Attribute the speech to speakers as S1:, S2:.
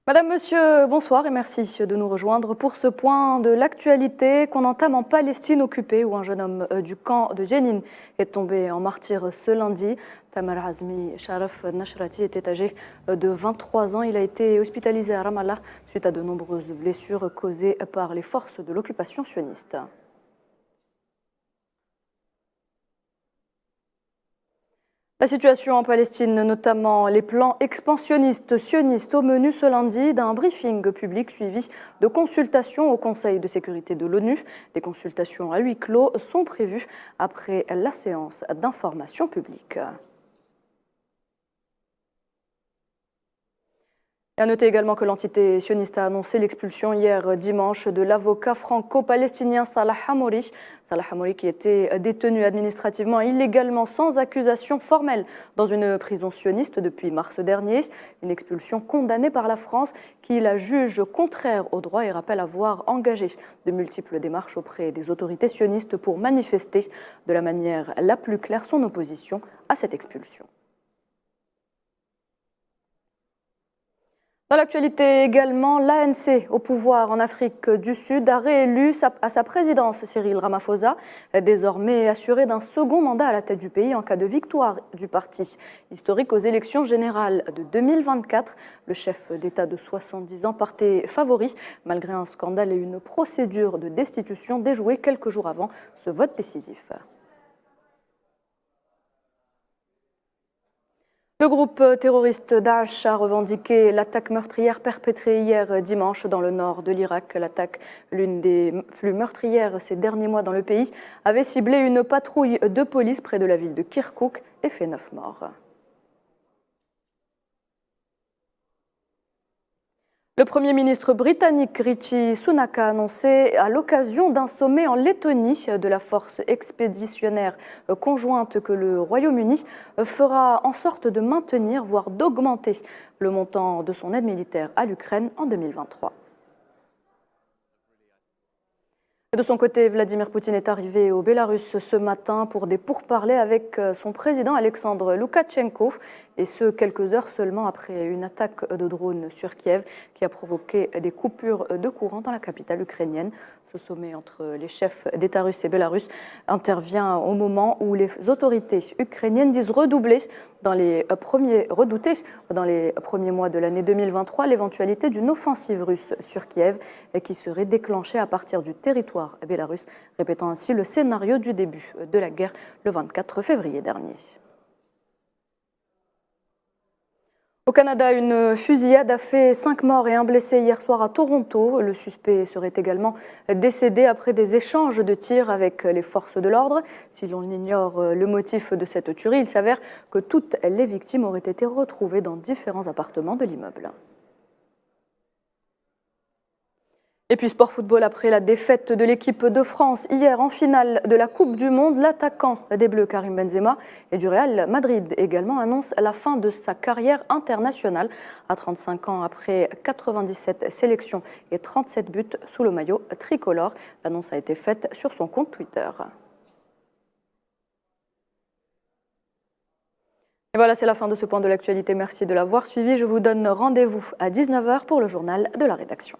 S1: Madame, Monsieur, bonsoir et merci de nous rejoindre pour ce point de l'actualité qu'on entame en Palestine occupée où un jeune homme du camp de Jenin est tombé en martyr ce lundi. Tamar Azmi Sharaf Nashrati était âgé de 23 ans. Il a été hospitalisé à Ramallah suite à de nombreuses blessures causées par les forces de l'occupation sioniste. La situation en Palestine, notamment les plans expansionnistes sionistes au menu ce lundi d'un briefing public suivi de consultations au Conseil de sécurité de l'ONU. Des consultations à huis clos sont prévues après la séance d'information publique. Et à noter également que l'entité sioniste a annoncé l'expulsion hier dimanche de l'avocat franco-palestinien Salah Hamouri. Salah Hamouri qui était détenu administrativement illégalement sans accusation formelle dans une prison sioniste depuis mars dernier. Une expulsion condamnée par la France qui la juge contraire au droit et rappelle avoir engagé de multiples démarches auprès des autorités sionistes pour manifester de la manière la plus claire son opposition à cette expulsion. Dans l'actualité également, l'ANC au pouvoir en Afrique du Sud a réélu à sa présidence Cyril Ramaphosa, désormais assuré d'un second mandat à la tête du pays en cas de victoire du parti historique aux élections générales de 2024. Le chef d'État de 70 ans partait favori, malgré un scandale et une procédure de destitution déjouée quelques jours avant ce vote décisif. Le groupe terroriste Daesh a revendiqué l'attaque meurtrière perpétrée hier dimanche dans le nord de l'Irak. L'attaque, l'une des plus meurtrières ces derniers mois dans le pays, avait ciblé une patrouille de police près de la ville de Kirkouk et fait 9 morts. Le Premier ministre britannique Rishi Sunak a annoncé à l'occasion d'un sommet en Lettonie de la force expéditionnaire conjointe que le Royaume-Uni fera en sorte de maintenir, voire d'augmenter le montant de son aide militaire à l'Ukraine en 2023. De son côté, Vladimir Poutine est arrivé au Bélarus ce matin pour des pourparlers avec son président Alexandre Loukachenko, et ce quelques heures seulement après une attaque de drone sur Kiev qui a provoqué des coupures de courant dans la capitale ukrainienne. Ce sommet entre les chefs d'État russes et bélarusses intervient au moment où les autorités ukrainiennes disent redouter dans les premiers mois de l'année 2023 l'éventualité d'une offensive russe sur Kiev qui serait déclenchée à partir du territoire bélarusse, répétant ainsi le scénario du début de la guerre le 24 février dernier. Au Canada, une fusillade a fait 5 morts et 1 blessé hier soir à Toronto. Le suspect serait également décédé après des échanges de tirs avec les forces de l'ordre. Si l'on ignore le motif de cette tuerie, il s'avère que toutes les victimes auraient été retrouvées dans différents appartements de l'immeuble. Et puis sport football, après la défaite de l'équipe de France hier en finale de la Coupe du Monde, l'attaquant des Bleus Karim Benzema et du Real Madrid également annonce la fin de sa carrière internationale à 35 ans après 97 sélections et 37 buts sous le maillot tricolore. L'annonce a été faite sur son compte Twitter. Et voilà, c'est la fin de ce point de l'actualité. Merci de l'avoir suivi. Je vous donne rendez-vous à 19 h pour le journal de la rédaction.